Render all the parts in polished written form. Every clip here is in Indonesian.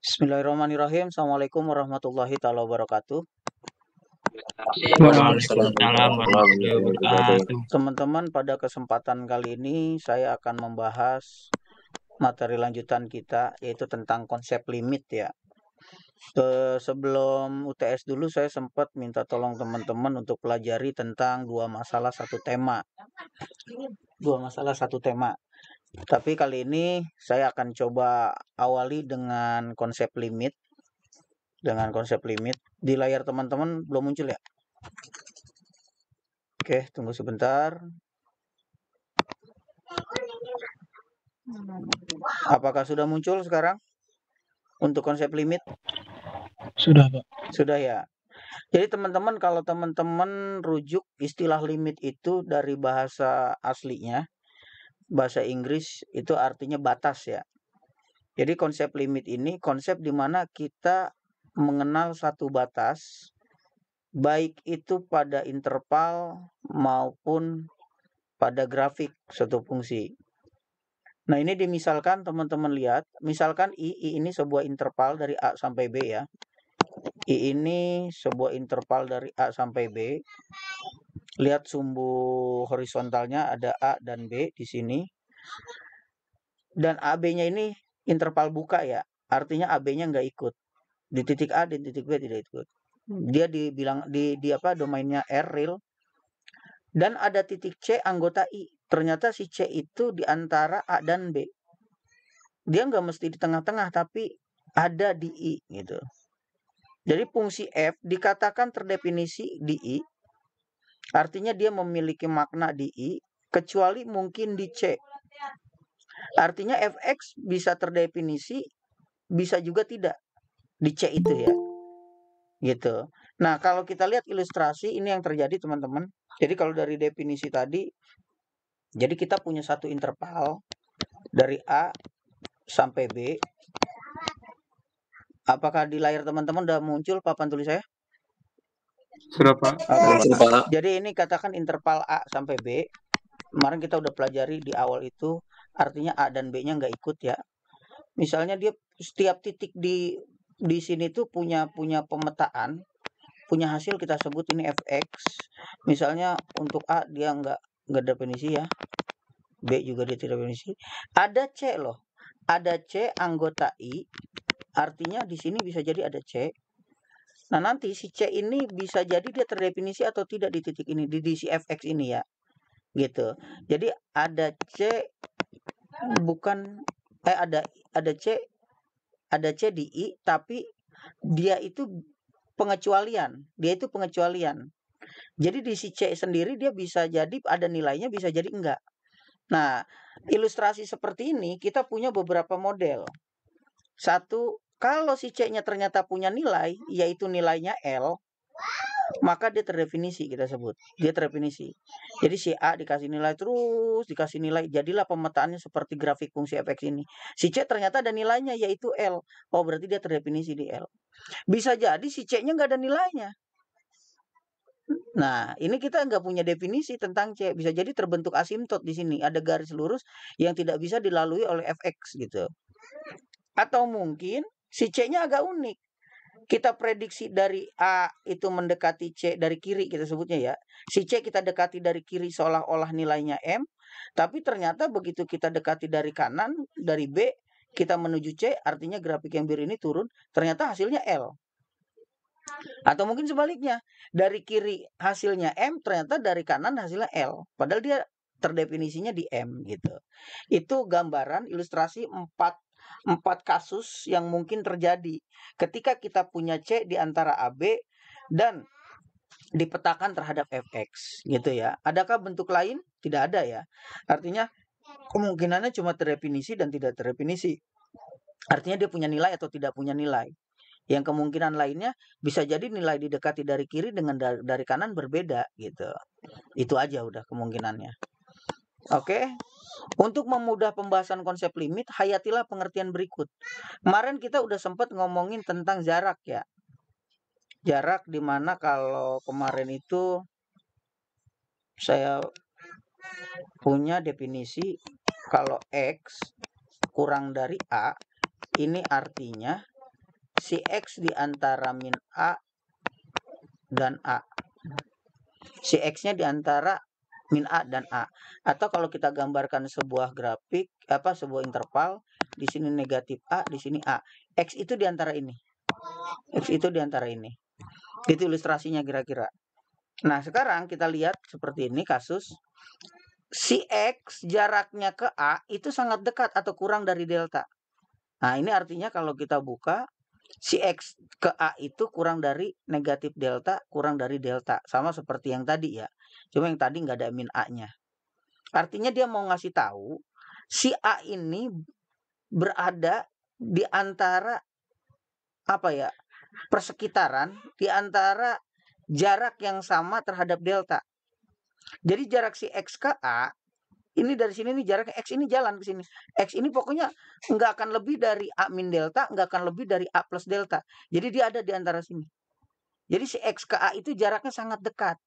Bismillahirrahmanirrahim. Assalamualaikum warahmatullahi taala wabarakatuh. Waalaikumsalam Waalaikumsalam warahmatullahi warahmatullahi wabarakatuh. wabarakatuh. Teman-teman, pada kesempatan kali ini saya akan membahas materi lanjutan kita, yaitu tentang konsep limit ya. Sebelum UTS dulu saya sempat minta tolong teman-teman untuk pelajari tentang dua masalah satu tema. Tapi kali ini saya akan coba awali dengan konsep limit. Di layar teman-teman belum muncul ya? Oke, tunggu sebentar. Apakah sudah muncul sekarang untuk konsep limit? Sudah, Pak. Sudah ya. Jadi teman-teman, kalau teman-teman rujuk istilah limit itu dari bahasa aslinya, bahasa Inggris, itu artinya batas ya. Jadi konsep limit ini konsep di mana kita mengenal satu batas, baik itu pada interval maupun pada grafik suatu fungsi. Nah, ini dimisalkan teman-teman lihat, misalkan I ini sebuah interval dari A sampai B ya. I ini sebuah interval dari A sampai B. Lihat sumbu horizontalnya ada A dan B di sini. Dan AB-nya ini interval buka ya. Artinya AB-nya nggak ikut. Di titik A, di titik B tidak ikut. Dia dibilang di apa domainnya R real. Dan ada titik C anggota I. Ternyata si C itu di antara A dan B. Dia nggak mesti di tengah-tengah, tapi ada di I gitu. Jadi fungsi F dikatakan terdefinisi di I, artinya dia memiliki makna di I, kecuali mungkin di C. Artinya Fx bisa terdefinisi, bisa juga tidak di C itu ya. Gitu. Nah, kalau kita lihat ilustrasi ini yang terjadi teman-teman. Jadi kalau dari definisi tadi, jadi kita punya satu interval dari A sampai B. Apakah di layar teman-teman udah muncul papan tulis saya? Sudah, Pak. Muncul, Pak. Jadi ini katakan interval A sampai B. Kemarin kita udah pelajari di awal itu, artinya A dan B-nya nggak ikut ya. Misalnya dia setiap titik di sini tuh punya pemetaan, punya hasil kita sebut ini Fx. Misalnya untuk A dia nggak definisi ya. B juga dia tidak definisi. Ada C loh. Ada C anggota I. Artinya di sini bisa jadi ada C. Nah, nanti si C ini bisa jadi dia terdefinisi atau tidak di titik ini, di si Fx ini ya. Gitu. Jadi ada C bukan ada C di I, tapi dia itu pengecualian. Jadi di si C sendiri dia bisa jadi ada nilainya, bisa jadi enggak. Nah, ilustrasi seperti ini kita punya beberapa model. Satu, kalau si C-nya ternyata punya nilai, yaitu nilainya L, maka dia terdefinisi, kita sebut. Dia terdefinisi. Jadi si A dikasih nilai terus, dikasih nilai. Jadilah pemetaannya seperti grafik fungsi fx ini. Si C ternyata ada nilainya, yaitu L. Oh, berarti dia terdefinisi di L. Bisa jadi si C-nya nggak ada nilainya. Nah, ini kita nggak punya definisi tentang C. Bisa jadi terbentuk asimtot di sini. Ada garis lurus yang tidak bisa dilalui oleh fx gitu. Atau mungkin si C-nya agak unik. Kita prediksi dari A itu mendekati C dari kiri, kita sebutnya ya. Si C kita dekati dari kiri seolah-olah nilainya M. Tapi ternyata begitu kita dekati dari kanan, dari B, kita menuju C, artinya grafik yang biru ini turun. Ternyata hasilnya L. Atau mungkin sebaliknya, dari kiri hasilnya M, ternyata dari kanan hasilnya L. Padahal dia terdefinisinya di M gitu. Itu gambaran ilustrasi empat kasus yang mungkin terjadi ketika kita punya C di antara AB dan dipetakan terhadap Fx gitu ya. Adakah bentuk lain? Tidak ada ya. Artinya kemungkinannya cuma terdefinisi dan tidak terdefinisi. Artinya dia punya nilai atau tidak punya nilai. Yang kemungkinan lainnya bisa jadi nilai didekati dari kiri dengan dari kanan berbeda gitu. Itu aja udah kemungkinannya. Oke. Untuk memudah pembahasan konsep limit, hayatilah pengertian berikut. Kemarin kita udah sempat ngomongin tentang jarak ya. Jarak dimana kalau kemarin itu saya punya definisi kalau X kurang dari A, ini artinya si X di antara min A dan A. Si X-nya di antara min A dan A. Atau kalau kita gambarkan sebuah grafik, sebuah interval, di sini negatif A, di sini A. X itu di antara ini. X itu di antara ini. Itu ilustrasinya kira-kira. Nah, sekarang kita lihat seperti ini kasus. Si X jaraknya ke A itu sangat dekat atau kurang dari delta. Nah, ini artinya kalau kita buka, si X ke A itu kurang dari negatif delta, kurang dari delta. Sama seperti yang tadi ya. Cuma yang tadi nggak ada min A-nya. Artinya dia mau ngasih tahu, si A ini berada di antara persekitaran, di antara jarak yang sama terhadap delta. Jadi jarak si X ke A, ini dari sini nih jaraknya X ini jalan ke sini. X ini pokoknya nggak akan lebih dari A min delta, nggak akan lebih dari A plus delta. Jadi dia ada di antara sini. Jadi si X ke A itu jaraknya sangat dekat.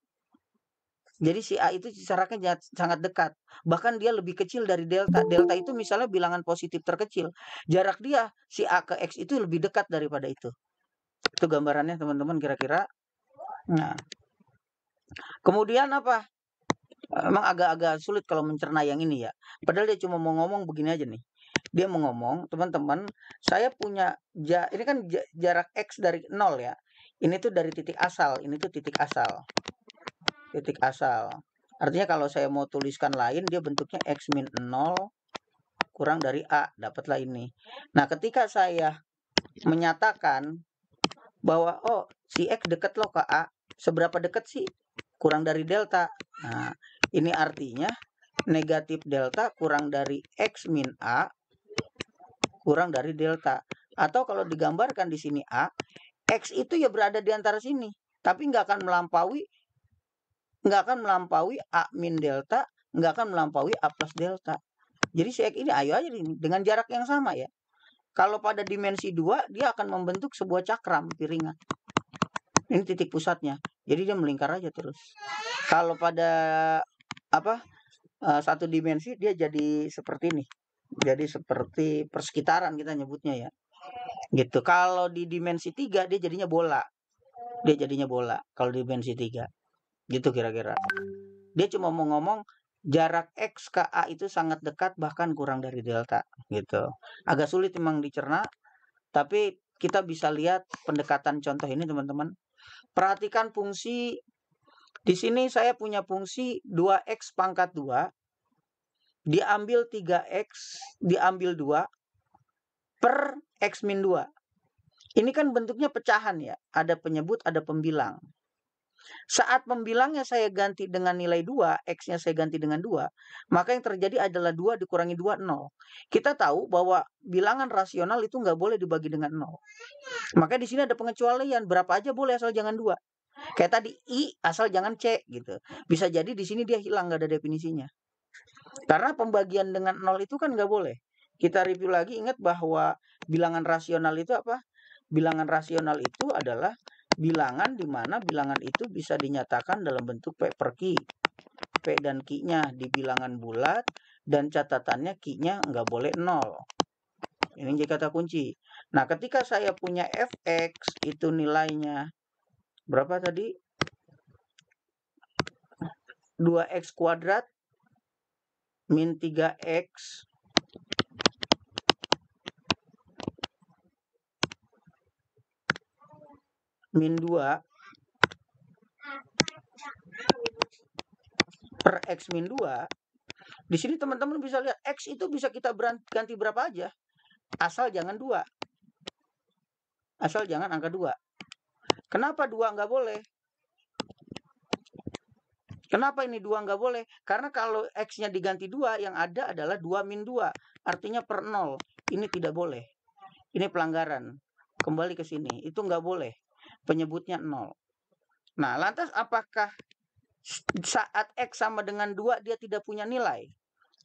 Jadi si A itu jaraknya sangat dekat. Bahkan dia lebih kecil dari delta. Delta itu misalnya bilangan positif terkecil. Jarak dia, si A ke X itu lebih dekat daripada itu. Itu gambarannya teman-teman kira-kira. Nah, kemudian apa? Emang agak-agak sulit kalau mencerna yang ini ya. Padahal dia cuma mau ngomong begini aja nih. Dia mau ngomong, teman-teman, saya punya, ini kan jarak X dari 0 ya. Ini tuh dari titik asal, ini tuh titik asal. Titik asal. Artinya kalau saya mau tuliskan lain, dia bentuknya X min 0 kurang dari A, dapatlah ini. Nah, ketika saya menyatakan bahwa, oh, si X dekat loh ke A, seberapa dekat sih? Kurang dari delta. Nah, ini artinya negatif delta kurang dari X min A kurang dari delta. Atau kalau digambarkan di sini A, X itu ya berada di antara sini. Tapi nggak akan melampaui A min delta, nggak akan melampaui A plus delta. Jadi si X ini ayo aja dengan jarak yang sama ya. Kalau pada dimensi 2, dia akan membentuk sebuah cakram piringan. Ini titik pusatnya. Jadi dia melingkar aja terus. Kalau pada satu dimensi dia jadi seperti ini. Jadi seperti persekitaran kita nyebutnya ya. Gitu. Kalau di dimensi 3 dia jadinya bola. Dia jadinya bola kalau di dimensi 3. Gitu kira-kira. Dia cuma mau ngomong jarak X ke A itu sangat dekat bahkan kurang dari delta gitu. Agak sulit memang dicerna, tapi kita bisa lihat pendekatan contoh ini teman-teman. Perhatikan fungsi di sini saya punya fungsi 2x pangkat 2 diambil 3x diambil 2 per x min 2. Ini kan bentuknya pecahan ya, ada penyebut, ada pembilang. Saat pembilangnya saya ganti dengan nilai 2, X-nya saya ganti dengan 2, maka yang terjadi adalah 2 dikurangi 2, 0. Kita tahu bahwa bilangan rasional itu nggak boleh dibagi dengan 0. Maka di sini ada pengecualian, berapa aja boleh asal jangan 2. Kayak tadi, I asal jangan C gitu. Bisa jadi di sini dia hilang, nggak ada definisinya. Karena pembagian dengan 0 itu kan nggak boleh. Kita review lagi, ingat bahwa bilangan rasional itu apa? Bilangan rasional itu adalah bilangan di mana bilangan itu bisa dinyatakan dalam bentuk P per Q. P dan Q-nya di bilangan bulat dan catatannya Q-nya nggak boleh 0. Ini jadi kata kunci. Nah, ketika saya punya Fx itu nilainya berapa tadi? 2x kuadrat min 3x min 2 per X min 2. Di sini teman-teman bisa lihat X itu bisa kita ganti berapa aja. Asal jangan 2. Asal jangan angka 2. Kenapa 2 nggak boleh? Kenapa ini 2 nggak boleh? Karena kalau X-nya diganti 2, yang ada adalah 2 min 2. Artinya per 0. Ini tidak boleh. Ini pelanggaran. Kembali ke sini. Itu nggak boleh. Penyebutnya 0. Nah, lantas apakah saat X sama dengan 2 dia tidak punya nilai?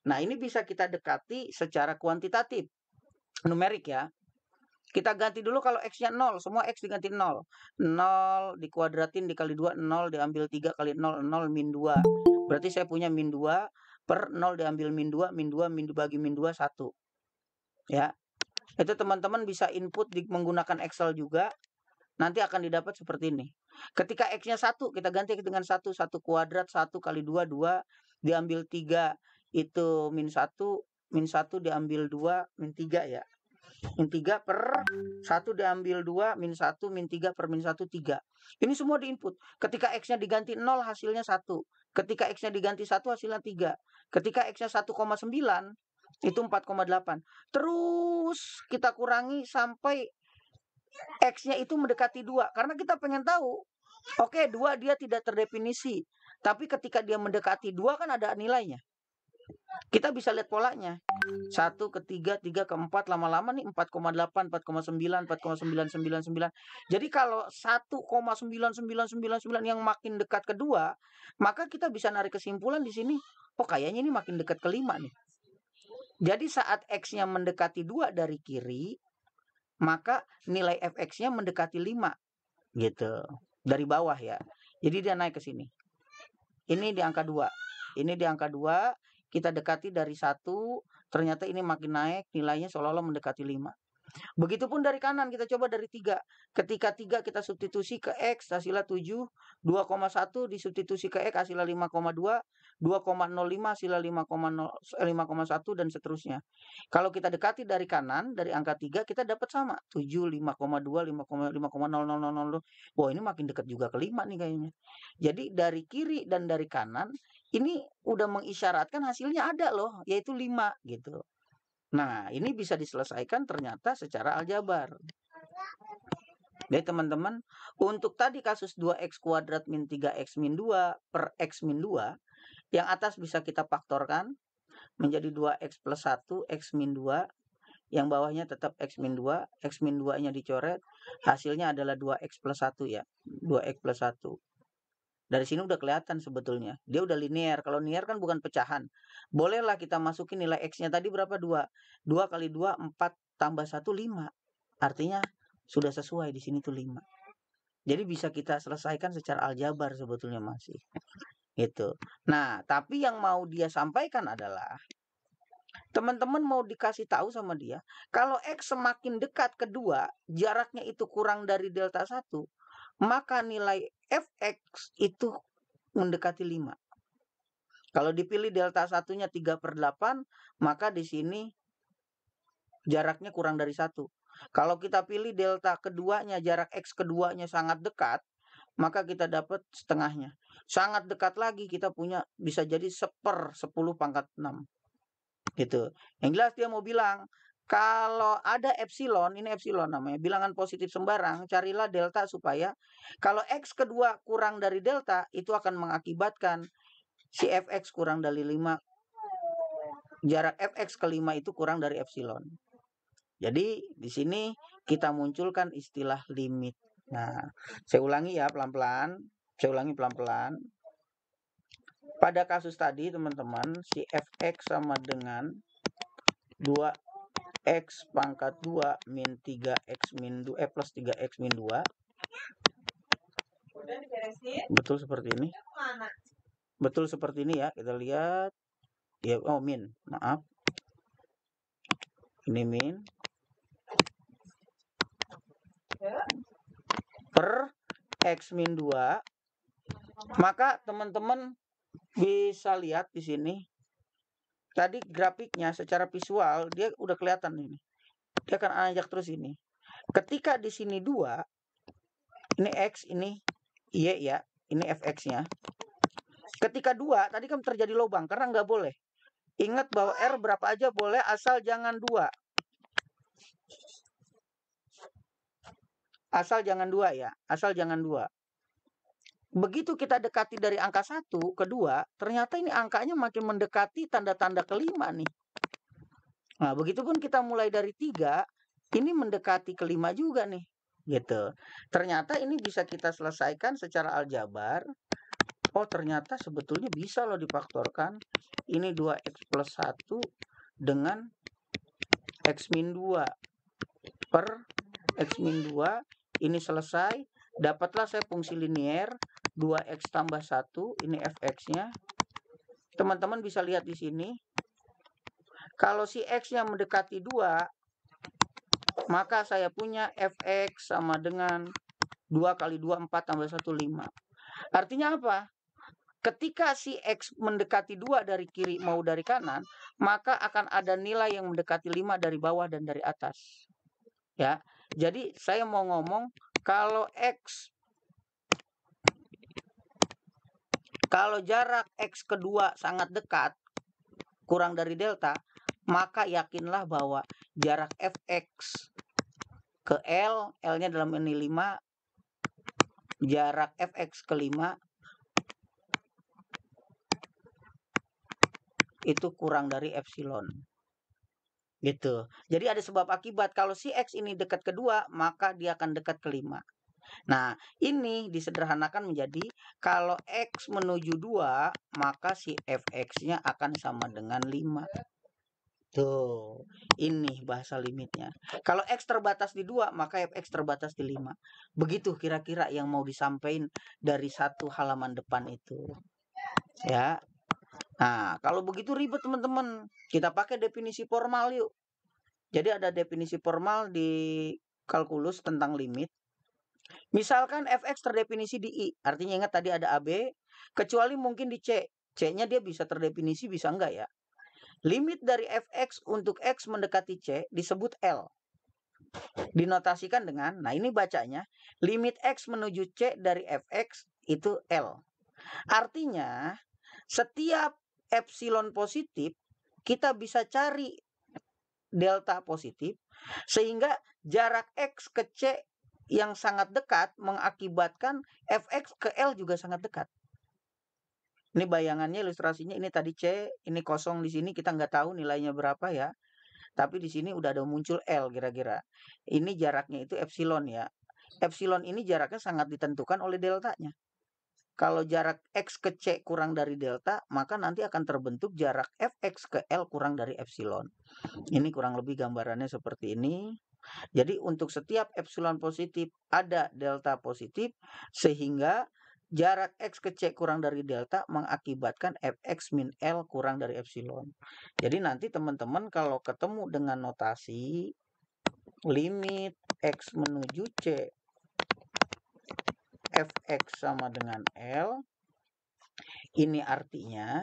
Nah, ini bisa kita dekati secara kuantitatif. Numerik ya. Kita ganti dulu kalau X-nya 0. Semua X diganti 0. 0 dikuadratin dikali 2, 0 diambil 3 kali 0, 0 min 2. Berarti saya punya min 2 per 0 diambil min 2, min 2 bagi min 2, 1. Ya. Itu teman-teman bisa input menggunakan Excel juga. Nanti akan didapat seperti ini. Ketika X-nya 1, kita ganti dengan 1. 1 kuadrat, 1 kali 2, 2. Diambil 3, itu min 1. Min 1 diambil 2, min 3 ya. Min 3 per 1 diambil 2, min 1, min 3 per min 1, 3. Ini semua diinput. Ketika X-nya diganti 0, hasilnya 1. Ketika X-nya diganti 1, hasilnya 3. Ketika X-nya 1,9, itu 4,8. Terus kita kurangi sampai X-nya itu mendekati 2. Karena kita pengen tahu, oke, 2 dia tidak terdefinisi. Tapi ketika dia mendekati 2 kan ada nilainya. Kita bisa lihat polanya. 1 ke 3, 3 ke 4, lama-lama nih 4,8, 4,9, 4,999. Jadi kalau 1,9999 yang makin dekat ke 2, maka kita bisa narik kesimpulan di sini, oh kayaknya ini makin dekat ke 5 nih. Jadi saat X-nya mendekati 2 dari kiri, maka nilai fx-nya mendekati 5 gitu. Dari bawah ya. Jadi dia naik ke sini. Ini di angka 2. Ini di angka 2, kita dekati dari 1, ternyata ini makin naik, nilainya seolah-olah mendekati 5. Begitupun dari kanan, kita coba dari 3. Ketika 3 kita substitusi ke X, hasilnya 7. 2,1 disubstitusi ke X, hasilnya 5,2. 2,05 hasilnya 5,1 dan seterusnya. Kalau kita dekati dari kanan, dari angka 3, kita dapat sama. 7, 5,2, 5,00000. Wah, ini makin dekat juga ke 5 nih kayaknya. Jadi dari kiri dan dari kanan, ini udah mengisyaratkan hasilnya ada loh, yaitu 5 gitu. Nah, ini bisa diselesaikan ternyata secara aljabar. Jadi teman-teman, untuk tadi kasus 2x kuadrat min 3x min 2 per x min 2, yang atas bisa kita faktorkan menjadi 2x plus 1, x min 2. Yang bawahnya tetap x min 2, x min 2-nya dicoret, hasilnya adalah 2x plus 1 ya, 2x plus 1. Dari sini udah kelihatan sebetulnya. Dia udah linear. Kalau linear kan bukan pecahan. Bolehlah kita masukin nilai X-nya tadi berapa? 2. 2 kali 2, 4 tambah 1, 5. Artinya sudah sesuai di sini tuh 5. Jadi bisa kita selesaikan secara aljabar sebetulnya masih. Gitu. Nah, tapi yang mau dia sampaikan adalah teman-teman mau dikasih tahu sama dia, kalau X semakin dekat ke 2, jaraknya itu kurang dari delta 1, maka nilai fx itu mendekati 5. Kalau dipilih delta satunya 3/8, maka di sini jaraknya kurang dari 1. Kalau kita pilih delta keduanya, jarak X keduanya sangat dekat, maka kita dapat setengahnya. Sangat dekat lagi kita punya bisa jadi 1/10⁻⁶. Gitu. Yang jelas dia mau bilang, kalau ada epsilon, ini epsilon namanya, bilangan positif sembarang, carilah delta supaya kalau X kedua kurang dari delta, itu akan mengakibatkan si fx kurang dari 5, jarak fx ke 5 itu kurang dari epsilon. Jadi di sini kita munculkan istilah limit. Nah, saya ulangi ya pelan-pelan. Saya ulangi pelan-pelan. Pada kasus tadi teman-teman, si fx sama dengan 2x pangkat 2 min 3x min 2 plus 3x min 2. Betul seperti ini. Betul seperti ini ya. Kita lihat. Ya, oh min, maaf. Ini min. Per x min 2. Maka teman-teman bisa lihat di sini. Tadi grafiknya secara visual dia udah kelihatan ini. Dia akan anjak terus ini. Ketika di sini 2, ini X, ini Y ya, ini fx-nya. Ketika 2, tadi kan terjadi lubang karena nggak boleh. Ingat bahwa R berapa aja boleh asal jangan 2. Asal jangan 2 ya, asal jangan 2. Begitu kita dekati dari angka 1 ke 2, ternyata ini angkanya makin mendekati tanda-tanda kelima nih. Nah, begitupun kita mulai dari 3, ini mendekati kelima juga nih. Gitu. Ternyata ini bisa kita selesaikan secara aljabar. Oh, ternyata sebetulnya bisa loh difaktorkan. Ini 2x plus 1 dengan x min 2 per x min 2. Ini selesai. Dapatlah saya fungsi linear 2x tambah 1. Ini fx-nya. Teman-teman bisa lihat di sini. Kalau si x-nya mendekati 2, maka saya punya fx sama dengan 2 kali 2, 4 tambah 1, 5. Artinya apa? Ketika si X mendekati 2 dari kiri mau dari kanan, maka akan ada nilai yang mendekati 5 dari bawah dan dari atas. Ya. Jadi saya mau ngomong kalau jarak X kedua sangat dekat, kurang dari delta, maka yakinlah bahwa jarak fx ke L, L-nya dalam ini 5, jarak fx ke 5 itu kurang dari epsilon. Gitu. Jadi ada sebab akibat. Kalau si X ini dekat ke 2, maka dia akan dekat ke 5. Nah, ini disederhanakan menjadi kalau X menuju 2, maka si fx-nya akan sama dengan 5. Tuh, ini bahasa limitnya. Kalau X terbatas di 2, maka fx terbatas di 5. Begitu kira-kira yang mau disampaikan dari satu halaman depan itu. Ya. Nah, kalau begitu ribet teman-teman. Kita pakai definisi formal yuk. Jadi ada definisi formal di kalkulus tentang limit. Misalkan fx terdefinisi di I, artinya ingat tadi ada AB, kecuali mungkin di C. C-nya dia bisa terdefinisi, bisa enggak ya. Limit dari fx untuk X mendekati C disebut L. Dinotasikan dengan, nah ini bacanya, limit X menuju C dari fx itu L. Artinya, setiap epsilon positif, kita bisa cari delta positif, sehingga jarak X ke C yang sangat dekat mengakibatkan fx ke L juga sangat dekat. Ini bayangannya, ilustrasinya, ini tadi C, ini kosong di sini, kita nggak tahu nilainya berapa ya. Tapi di sini udah ada muncul L kira-kira. Ini jaraknya itu epsilon ya. Epsilon ini jaraknya sangat ditentukan oleh deltanya. Kalau jarak X ke C kurang dari delta, maka nanti akan terbentuk jarak fx ke L kurang dari epsilon. Ini kurang lebih gambarannya seperti ini. Jadi untuk setiap epsilon positif ada delta positif, sehingga jarak X ke C kurang dari delta mengakibatkan fx min L kurang dari epsilon. Jadi nanti teman-teman kalau ketemu dengan notasi limit X menuju C fx sama dengan L, ini artinya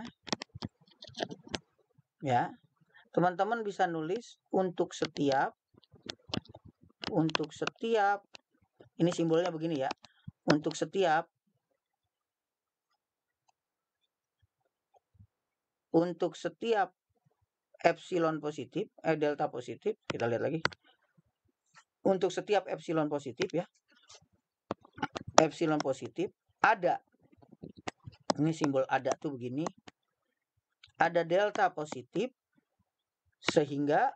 ya, teman-teman bisa nulis untuk setiap ini simbolnya begini ya, untuk setiap epsilon positif, delta positif, kita lihat lagi. Untuk setiap epsilon positif ya, epsilon positif ada, ini simbol ada tuh begini, ada delta positif, sehingga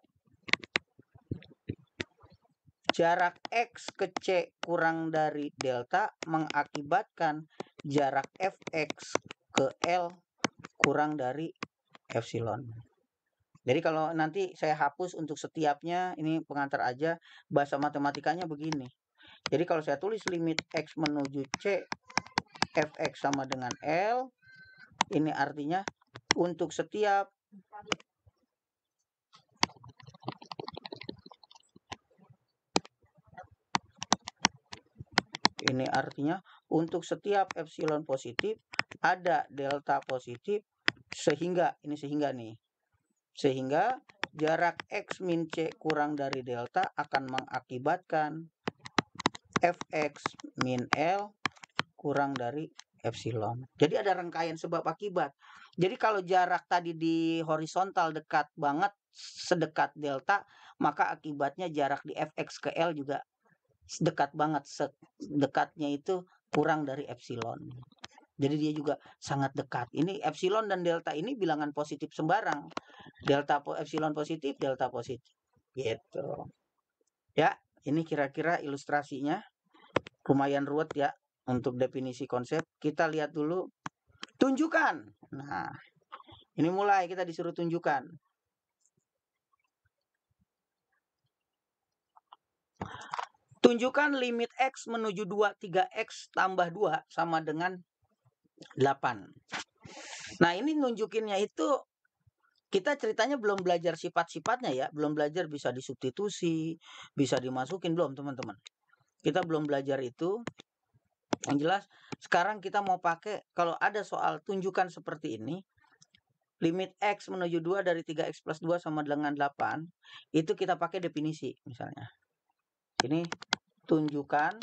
jarak X ke C kurang dari delta mengakibatkan jarak fx ke L kurang dari epsilon. Jadi kalau nanti saya hapus untuk setiapnya, ini pengantar aja, bahasa matematikanya begini. Jadi kalau saya tulis limit X menuju C fx sama dengan L, ini artinya untuk setiap epsilon positif ada delta positif, sehingga jarak X min C kurang dari delta akan mengakibatkan fx min L kurang dari epsilon. Jadi ada rangkaian sebab akibat. Jadi kalau jarak tadi di horizontal dekat banget, sedekat delta, maka akibatnya jarak di fx ke L juga dekat banget, dekatnya itu kurang dari epsilon. Jadi dia juga sangat dekat. Ini epsilon dan delta ini bilangan positif sembarang. Epsilon positif, delta positif. Gitu. Ya, ini kira-kira ilustrasinya. Lumayan ruwet ya untuk definisi konsep. Kita lihat dulu. Tunjukkan. Nah, ini mulai kita disuruh tunjukkan. Tunjukkan limit X menuju 2, 3X tambah 2 sama dengan 8. Nah, ini nunjukinnya itu Kita ceritanya belum belajar sifat-sifatnya ya, belum belajar bisa disubstitusi, bisa dimasukin, belum teman-teman. Kita belum belajar itu. Yang jelas sekarang kita mau pakai, kalau ada soal tunjukkan seperti ini, limit X menuju 2 dari 3X plus 2 sama dengan 8, itu kita pakai definisi misalnya. Ini tunjukkan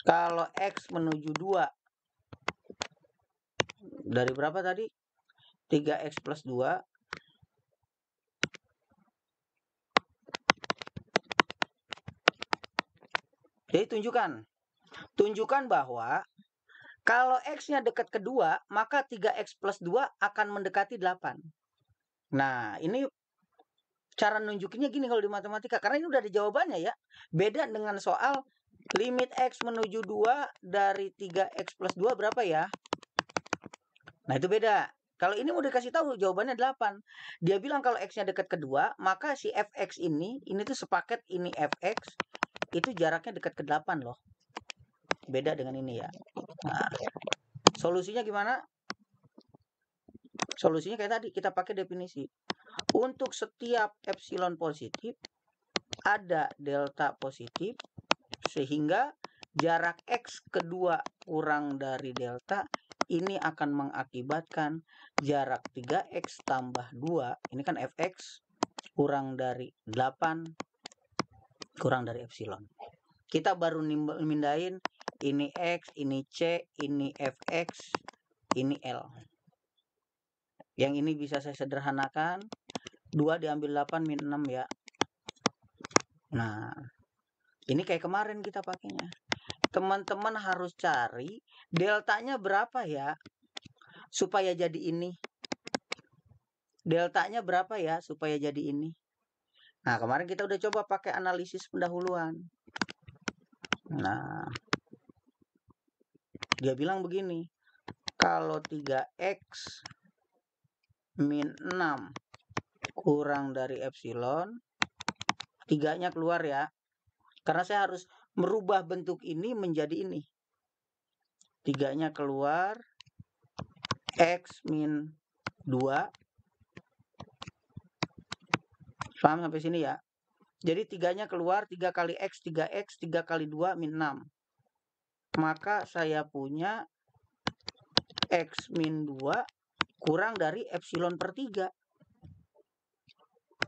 kalau X menuju 2 dari berapa tadi? 3X plus 2. Jadi tunjukkan bahwa kalau X-nya dekat ke 2, maka 3X plus 2 akan mendekati 8. Nah, ini cara nunjukinnya gini kalau di matematika, karena ini udah ada jawabannya ya. Beda dengan soal limit X menuju 2 dari 3X plus 2 berapa ya? Nah, itu beda. Kalau ini mau dikasih tahu jawabannya 8. Dia bilang kalau X-nya dekat ke 2, maka si Fx ini tuh sepaket ini Fx, itu jaraknya dekat ke 8 loh. Beda dengan ini ya. Nah, solusinya gimana? Solusinya kayak tadi, kita pakai definisi. Untuk setiap epsilon positif, ada delta positif, sehingga jarak X kedua kurang dari delta, ini akan mengakibatkan jarak 3X tambah 2, ini kan Fx, kurang dari 8, kurang dari epsilon. Kita baru mindahin ini X, ini C, ini Fx, ini L. Yang ini bisa saya sederhanakan, 2 diambil 8 min 6 ya. Nah, ini kayak kemarin kita pakainya. Teman-teman harus cari deltanya berapa ya supaya jadi ini. Deltanya berapa ya supaya jadi ini. Nah, kemarin kita udah coba pakai analisis pendahuluan. Nah, dia bilang begini, kalau 3X min 6 kurang dari epsilon, 3-nya keluar ya. Karena saya harus merubah bentuk ini menjadi ini. 3-nya keluar, X min 2. Paham sampai sini ya? Jadi 3-nya keluar, 3 kali X, 3X, 3 kali 2 min 6. Maka saya punya X min 2 kurang dari epsilon per 3.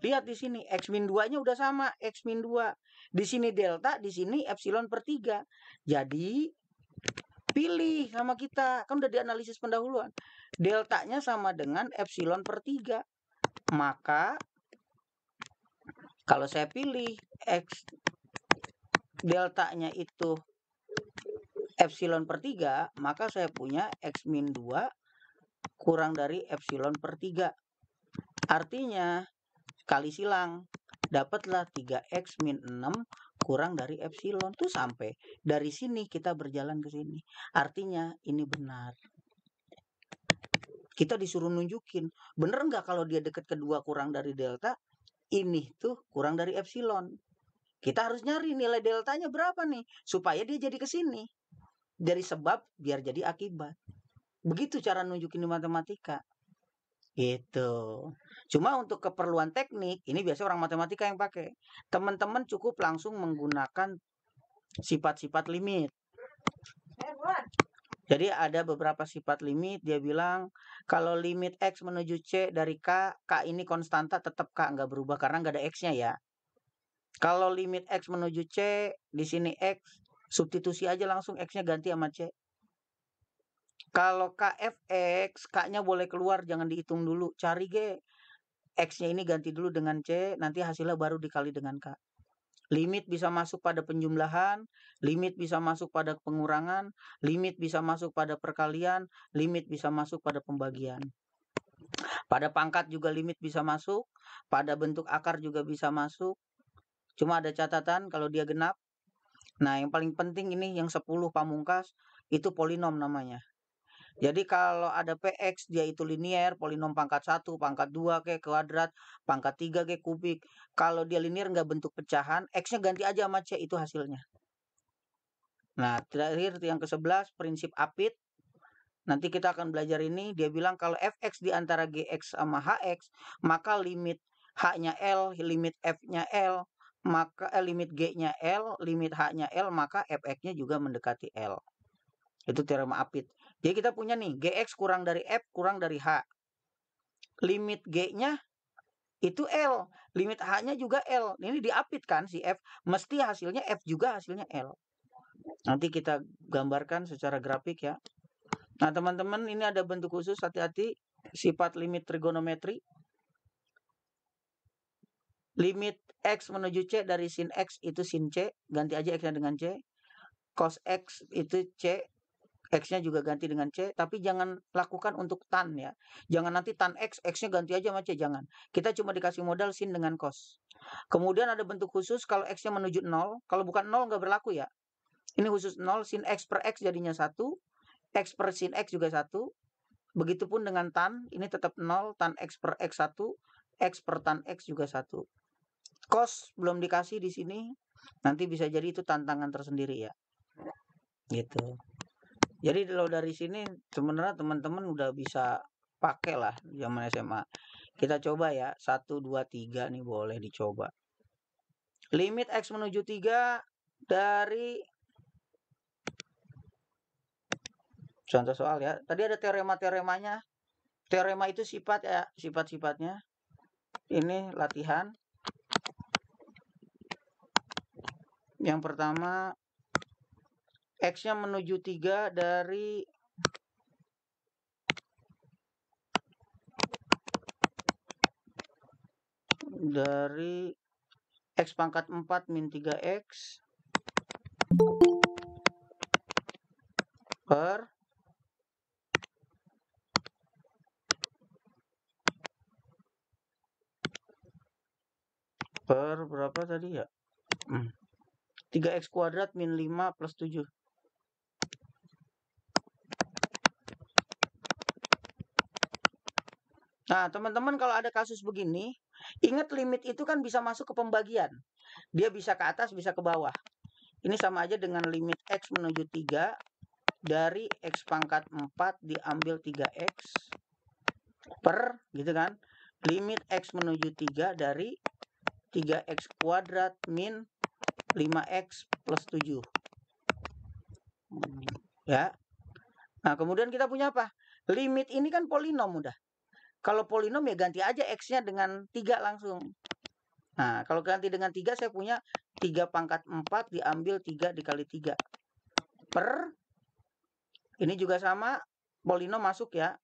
Lihat di sini, X min 2-nya udah sama, X min 2. Di sini delta, di sini epsilon per 3. Jadi, pilih sama kita. Kan udah dianalisis pendahuluan. Deltanya sama dengan epsilon per 3. Maka, kalau saya pilih X deltanya itu epsilon per 3, maka saya punya X min 2 kurang dari epsilon per 3. Artinya, kali silang, dapatlah 3X min 6 kurang dari epsilon. Tuh sampai dari sini kita berjalan ke sini. Artinya ini benar. Kita disuruh nunjukin, bener nggak kalau dia dekat kedua kurang dari delta, ini tuh kurang dari epsilon. Kita harus nyari nilai deltanya berapa nih, supaya dia jadi ke sini. Dari sebab biar jadi akibat. Begitu cara nunjukin di matematika. Gitu. Cuma untuk keperluan teknik, ini biasanya orang matematika yang pakai. Teman-teman cukup langsung menggunakan sifat-sifat limit. Jadi ada beberapa sifat limit, dia bilang kalau limit X menuju C dari K, K ini konstanta tetap K, nggak berubah karena nggak ada X-nya ya. Kalau limit X menuju C, di sini X, substitusi aja langsung X-nya ganti sama C. Kalau KFX, K-nya boleh keluar, jangan dihitung dulu. Cari G. X-nya ini ganti dulu dengan C, nanti hasilnya baru dikali dengan K. Limit bisa masuk pada penjumlahan, limit bisa masuk pada pengurangan, limit bisa masuk pada perkalian, limit bisa masuk pada pembagian. Pada pangkat juga limit bisa masuk, pada bentuk akar juga bisa masuk. Cuma ada catatan kalau dia genap. Nah, yang paling penting ini yang 10 pamungkas, itu polinom namanya. Jadi kalau ada PX dia itu linier, polinom pangkat 1, pangkat 2 ke kuadrat, pangkat 3 ke kubik. Kalau dia linier nggak bentuk pecahan, X-nya ganti aja sama C, itu hasilnya. Nah, terakhir yang ke-11 prinsip apit. Nanti kita akan belajar ini, dia bilang kalau fx di antara gx sama hx, maka limit h-nya L, limit f-nya L, maka limit g-nya L, limit h-nya L, maka fx-nya juga mendekati L. Itu teorema Apit. Jadi kita punya nih, gx kurang dari f kurang dari h. Limit g-nya itu L, limit h-nya juga L. Ini diapit kan si f, mesti hasilnya f juga hasilnya L. Nanti kita gambarkan secara grafik ya. Nah, teman-teman, ini ada bentuk khusus, hati-hati, sifat limit trigonometri. Limit X menuju C dari sin X itu sin C, ganti aja X-nya dengan C. Cos X itu C, X-nya juga ganti dengan C, tapi jangan lakukan untuk tan ya. Jangan nanti tan X, X-nya ganti aja sama C, jangan. Kita cuma dikasih modal sin dengan cos. Kemudian ada bentuk khusus kalau X-nya menuju 0, kalau bukan 0 nggak berlaku ya. Ini khusus 0, sin X per X jadinya 1, X per sin X juga 1. Begitupun dengan tan, ini tetap 0, tan X per X 1, X per tan X juga 1. Cos belum dikasih di sini, nanti bisa jadi itu tantangan tersendiri ya. Gitu. Jadi kalau dari sini sebenarnya teman-teman udah bisa pakai lah zaman SMA. Kita coba ya, 1, 2, 3 nih boleh dicoba. Limit X menuju 3 dari contoh soal ya. Tadi ada teorema-teoremanya. Teorema itu sifat ya, sifat-sifatnya. Ini latihan. Yang pertama, X-nya menuju 3 dari X pangkat 4 min 3X per berapa tadi ya? 3X kuadrat min 5 plus 7. Nah, teman-teman kalau ada kasus begini, ingat limit itu kan bisa masuk ke pembagian. Dia bisa ke atas, bisa ke bawah. Ini sama aja dengan limit X menuju 3 dari X pangkat 4 diambil 3X per, gitu kan. Limit X menuju 3 dari 3X kuadrat min 5X plus 7. Ya. Nah, kemudian kita punya apa? Limit ini kan polinom udah. Kalau polinom ya ganti aja X-nya dengan 3 langsung. Nah, kalau ganti dengan 3 saya punya 3 pangkat 4 diambil 3 dikali 3. Per, ini juga sama, polinom masuk ya.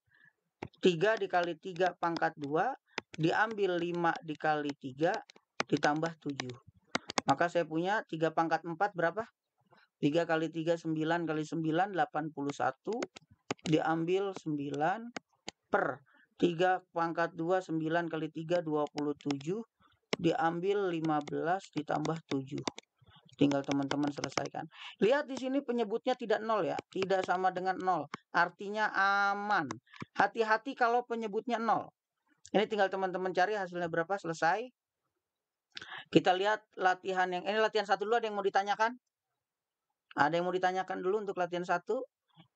3 dikali 3 pangkat 2 diambil 5 dikali 3 ditambah 7. Maka saya punya 3 pangkat 4 berapa? 3 kali 3, 9 kali 9, 81. Diambil 9 per 3 pangkat 2, 9 kali 3, 27. Diambil 15 ditambah 7. Tinggal teman-teman selesaikan. Lihat di sini penyebutnya tidak 0 ya. Tidak sama dengan 0. Artinya aman. Hati-hati kalau penyebutnya 0. Ini tinggal teman-teman cari hasilnya berapa, selesai. Kita lihat latihan yang ini, latihan 1 dulu. Ada yang mau ditanyakan? Ada yang mau ditanyakan dulu untuk latihan 1?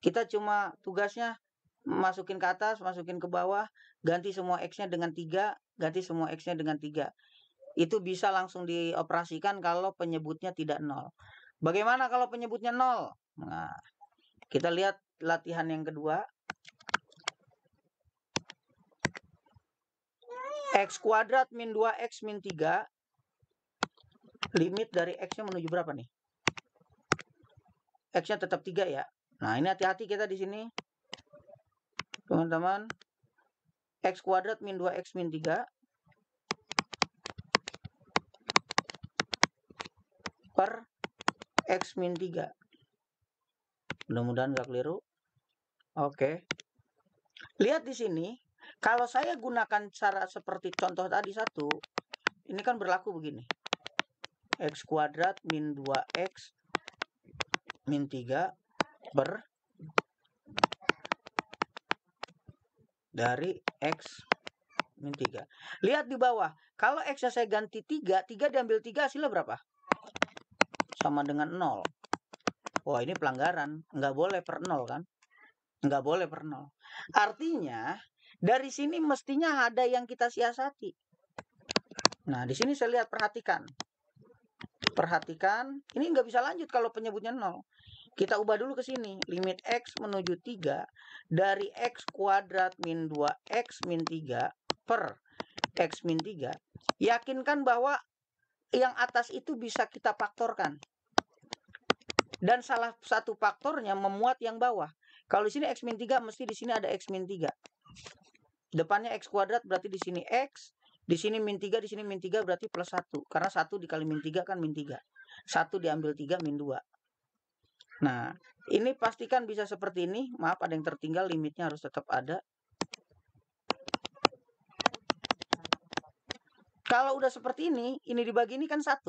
Kita cuma tugasnya masukin ke atas, masukin ke bawah, ganti semua X-nya dengan 3, ganti semua X-nya dengan 3. Itu bisa langsung dioperasikan kalau penyebutnya tidak 0. Bagaimana kalau penyebutnya 0? Nah, kita lihat latihan yang kedua. X kuadrat min 2X min 3. Limit dari X-nya menuju berapa nih? X-nya tetap 3 ya. Nah, ini hati-hati kita di sini. Teman-teman. X kuadrat min 2X min 3. Per X min 3. Mudah-mudahan nggak keliru. Oke. Lihat di sini. Kalau saya gunakan cara seperti contoh tadi 1. Ini kan berlaku begini. X kuadrat min 2X min 3 per dari X min 3. Lihat di bawah. Kalau X-nya saya ganti 3, 3 diambil 3 hasilnya berapa? Sama dengan 0. Wah, ini pelanggaran. Nggak boleh per 0 kan. Nggak boleh per 0. Artinya, dari sini mestinya ada yang kita siasati. Nah, di sini saya lihat, perhatikan. Perhatikan, ini nggak bisa lanjut kalau penyebutnya 0. Kita ubah dulu ke sini. Limit X menuju 3 dari X kuadrat min 2X min 3 per X min 3. Yakinkan bahwa yang atas itu bisa kita faktorkan. Dan salah satu faktornya memuat yang bawah. Kalau di sini X min 3, mesti di sini ada X min 3. Depannya X kuadrat berarti di sini X. Di sini min 3, di sini min 3 berarti plus 1. Karena 1 dikali min 3 kan min 3. 1 diambil 3 min 2. Nah, ini pastikan bisa seperti ini. Maaf, ada yang tertinggal, limitnya harus tetap ada. Kalau udah seperti ini dibagi ini kan 1.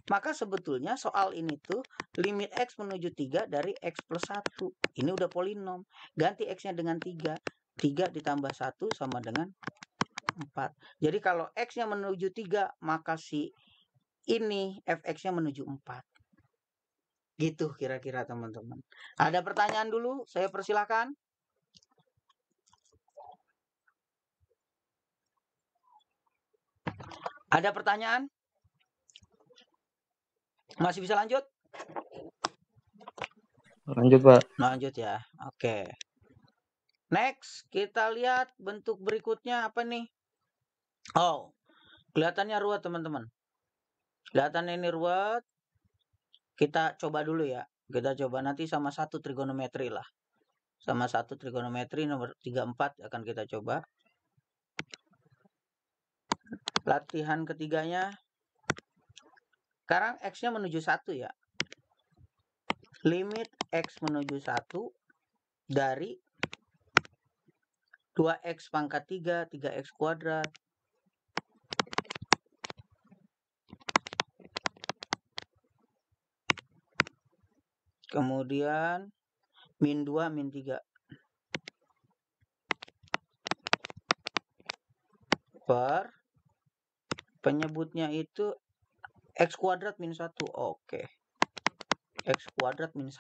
Maka sebetulnya soal ini tuh limit X menuju 3 dari X plus 1. Ini udah polinom. Ganti X-nya dengan 3. 3 ditambah 1 sama dengan 4. Jadi kalau X-nya menuju 3, maka si ini Fx-nya menuju 4. Gitu kira-kira teman-teman. Ada pertanyaan dulu? Saya persilahkan. Ada pertanyaan? Masih bisa lanjut? Lanjut, Pak. Lanjut ya. Oke. Next, kita lihat bentuk berikutnya apa nih? Oh, kelihatannya ruwet teman-teman. Kelihatannya ini ruwet. Kita coba dulu ya. Kita coba nanti sama satu trigonometri lah. Sama satu trigonometri nomor 34 akan kita coba. Latihan ketiganya. Sekarang X-nya menuju 1 ya. Limit X menuju 1 dari 2X pangkat 3, 3X kuadrat. Kemudian min 2, min 3. Per penyebutnya itu X kuadrat min 1. Oke. X kuadrat min 1.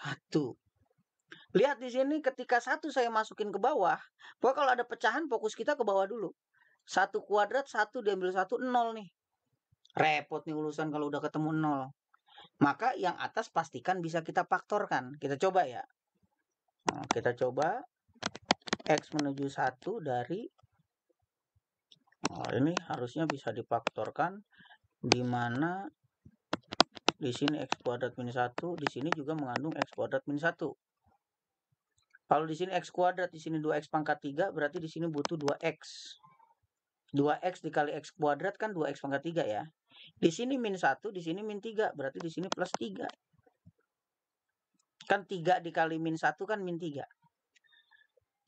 Lihat di sini ketika 1 saya masukin ke bawah. Pokoknya kalau ada pecahan fokus kita ke bawah dulu. 1 kuadrat 1 diambil 1 0 nih. Repot nih urusan kalau udah ketemu 0. Maka yang atas pastikan bisa kita faktorkan. Kita coba ya. Nah, kita coba X menuju 1 dari ini harusnya bisa difaktorkan, di mana di sini X kuadrat min 1, di sini juga mengandung X kuadrat min 1. Kalau di sini X kuadrat, di sini 2X pangkat 3, berarti di sini butuh 2X. 2X dikali X kuadrat kan 2X pangkat 3 ya. Di sini min 1, di sini min 3, berarti di sini plus 3. Kan 3 dikali min 1 kan min 3.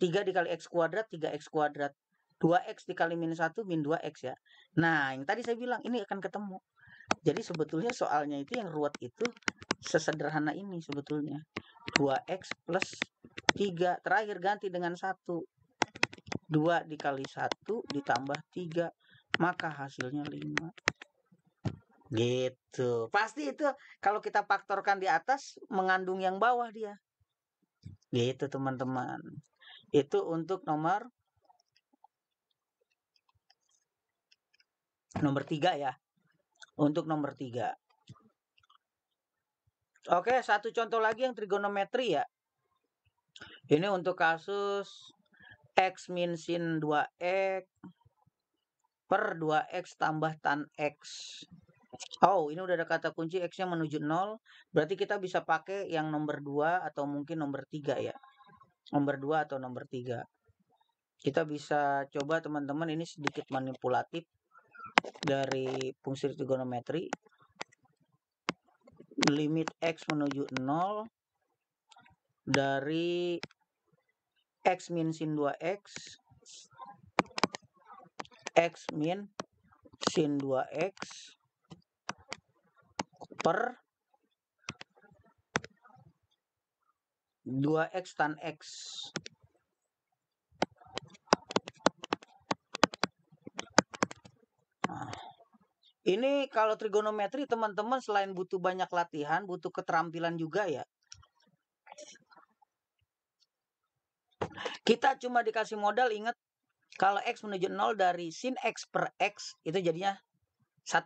3 dikali X kuadrat, 3X kuadrat. 2X dikali min 1, min 2X ya. Nah, yang tadi saya bilang, ini akan ketemu. Jadi sebetulnya soalnya itu yang ruwet itu sesederhana ini sebetulnya. 2X plus 3. Terakhir ganti dengan 1. 2 dikali 1 ditambah 3. Maka hasilnya 5. Gitu. Pasti itu kalau kita faktorkan di atas mengandung yang bawah dia. Gitu teman-teman. Itu untuk nomor 3 ya. Untuk nomor 3. Oke, satu contoh lagi yang trigonometri ya. Ini untuk kasus X min sin 2X per 2X tambah tan X. Oh, ini udah ada kata kunci X-nya menuju 0. Berarti kita bisa pakai yang nomor 2 atau mungkin nomor 3 ya. Nomor 2 atau nomor 3. Kita bisa coba teman-teman, ini sedikit manipulatif dari fungsi trigonometri. Limit X menuju 0 dari X min sin 2X. X min sin 2X per 2X tan X. Nah, ini kalau trigonometri teman-teman selain butuh banyak latihan, butuh keterampilan juga ya. Kita cuma dikasih modal, ingat, kalau X menuju 0 dari sin X per X itu jadinya 1.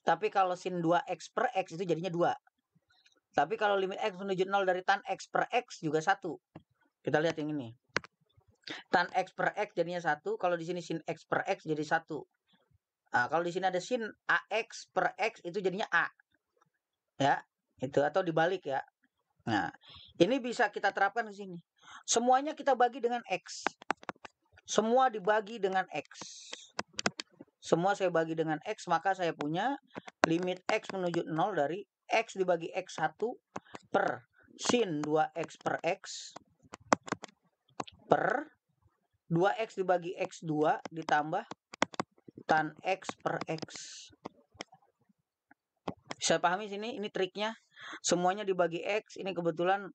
Tapi kalau sin 2X per X itu jadinya 2. Tapi kalau limit X menuju 0 dari tan X per X juga 1. Kita lihat yang ini. Tan X per X jadinya 1. Kalau di sini sin X per X jadi 1. Nah, kalau di sini ada sin AX per X itu jadinya A. Ya, itu atau dibalik ya. Nah, ini bisa kita terapkan di sini. Semuanya kita bagi dengan X. Semua dibagi dengan X. Semua saya bagi dengan X, maka saya punya limit X menuju 0 dari X dibagi X1 per sin 2X per X per 2X dibagi X2 ditambah tan X per X. Bisa pahami sini, ini triknya. Semuanya dibagi X, ini kebetulan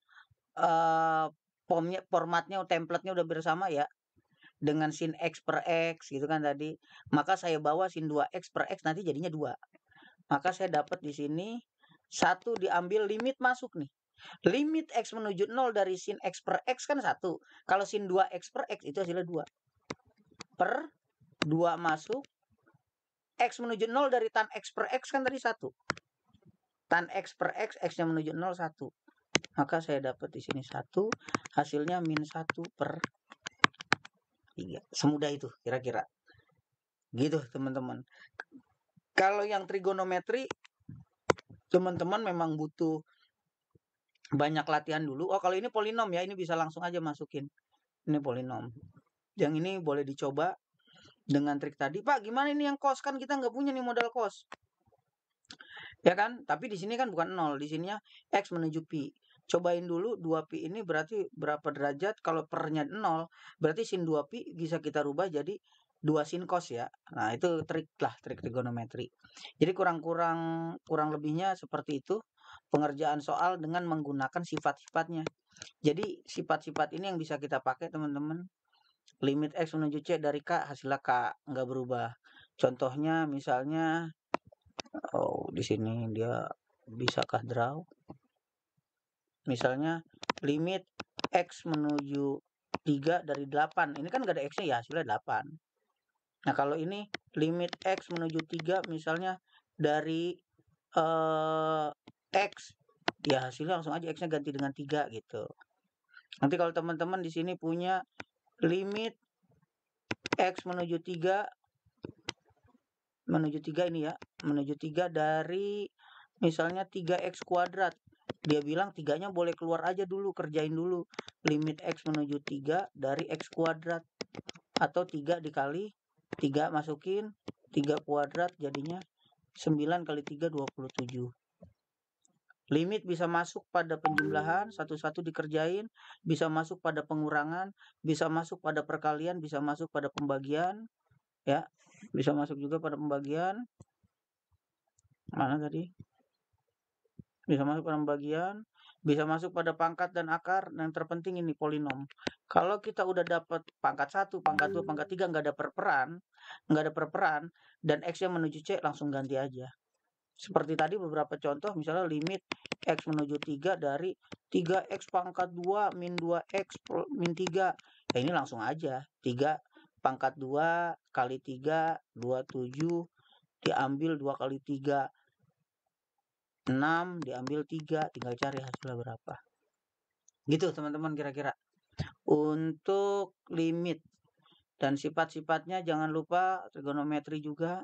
formatnya, template-nya udah bersama ya. Dengan sin X per X gitu kan tadi. Maka saya bawa sin 2X per X nanti jadinya 2. Maka saya dapat di sini 1 diambil limit masuk nih. Limit X menuju 0 dari sin X per X kan 1. Kalau sin 2X per X itu hasilnya 2. Per 2 masuk. X menuju 0 dari tan X per X kan tadi 1. Tan X per X, X-nya menuju 0, 1. Maka saya dapat di sini 1. Hasilnya min 1 per 3. Semudah itu kira-kira. Gitu teman-teman. Kalau yang trigonometri, teman-teman memang butuh banyak latihan dulu. Oh, kalau ini polinom ya, ini bisa langsung aja masukin. Ini polinom. Yang ini boleh dicoba dengan trik tadi. Pak, gimana ini yang cos? Kan kita nggak punya nih modal cos. Ya kan? Tapi di sini kan bukan 0. Di sininya X menuju pi. Cobain dulu 2pi ini berarti berapa derajat. Kalau pernya 0, berarti sin 2pi bisa kita rubah jadi 2 sin cos ya. Nah, itu trik lah, trik trigonometri. Jadi kurang lebihnya seperti itu pengerjaan soal dengan menggunakan sifat-sifatnya. Jadi sifat-sifat ini yang bisa kita pakai teman-teman. Limit X menuju C dari K, hasilnya K, nggak berubah. Contohnya misalnya, di sini dia bisakah draw? Misalnya limit X menuju 3 dari 8. Ini kan nggak ada X-nya ya, hasilnya 8. Nah, kalau ini limit X menuju 3 misalnya dari X, ya hasilnya langsung aja X-nya ganti dengan 3 gitu. Nanti kalau teman-teman di sini punya limit X menuju 3 ini ya, menuju 3 dari misalnya 3X kuadrat. Dia bilang 3-nya boleh keluar aja dulu, kerjain dulu. Limit X menuju 3 dari X kuadrat. Atau 3 dikali 3 masukin 3 kuadrat jadinya 9 kali 3, 27. Limit bisa masuk pada penjumlahan, satu-satu dikerjain, bisa masuk pada pengurangan, bisa masuk pada perkalian, bisa masuk pada pembagian, ya. Bisa masuk juga pada pembagian. Mana tadi? Bisa masuk pada pembagian, bisa masuk pada pangkat dan akar, yang terpenting ini polinom. Kalau kita udah dapat pangkat 1, pangkat 2, pangkat 3 nggak ada perperan, dan X-nya menuju C, langsung ganti aja. Seperti tadi beberapa contoh, misalnya limit X menuju 3 dari 3X pangkat 2 min 2X min 3. Ya ini langsung aja. 3 pangkat 2 kali 3, 27, diambil 2 kali 3, 6, diambil 3, tinggal cari hasilnya berapa. Gitu teman-teman kira-kira. Untuk limit dan sifat-sifatnya jangan lupa trigonometri juga.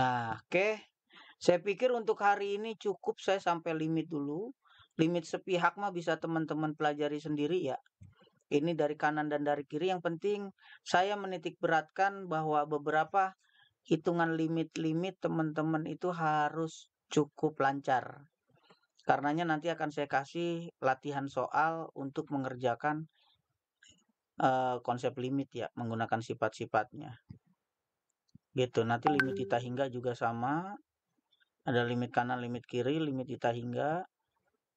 Nah, oke. Saya pikir untuk hari ini cukup, saya sampai limit dulu. Limit sepihak mah bisa teman-teman pelajari sendiri ya. Ini dari kanan dan dari kiri. Yang penting saya menitik beratkan bahwa beberapa hitungan limit-limit teman-teman itu harus cukup lancar. Karenanya nanti akan saya kasih latihan soal untuk mengerjakan konsep limit ya, menggunakan sifat-sifatnya. Gitu, nanti limit theta hingga juga sama. Ada limit kanan, limit kiri, limit theta hingga,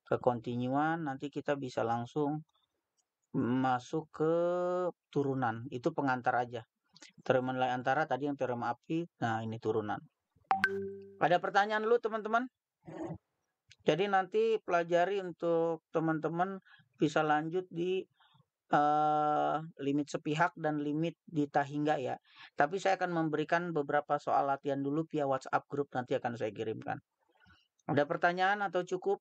kekontinuan, nanti kita bisa langsung masuk ke turunan. Itu pengantar aja. Teorema nilai antara tadi yang teorema api, nah ini turunan. Ada pertanyaan dulu teman-teman? Jadi nanti pelajari untuk teman-teman bisa lanjut di limit sepihak dan limit di Tahingga ya. Tapi saya akan memberikan beberapa soal latihan dulu via WhatsApp grup, nanti akan saya kirimkan. Ada pertanyaan atau cukup?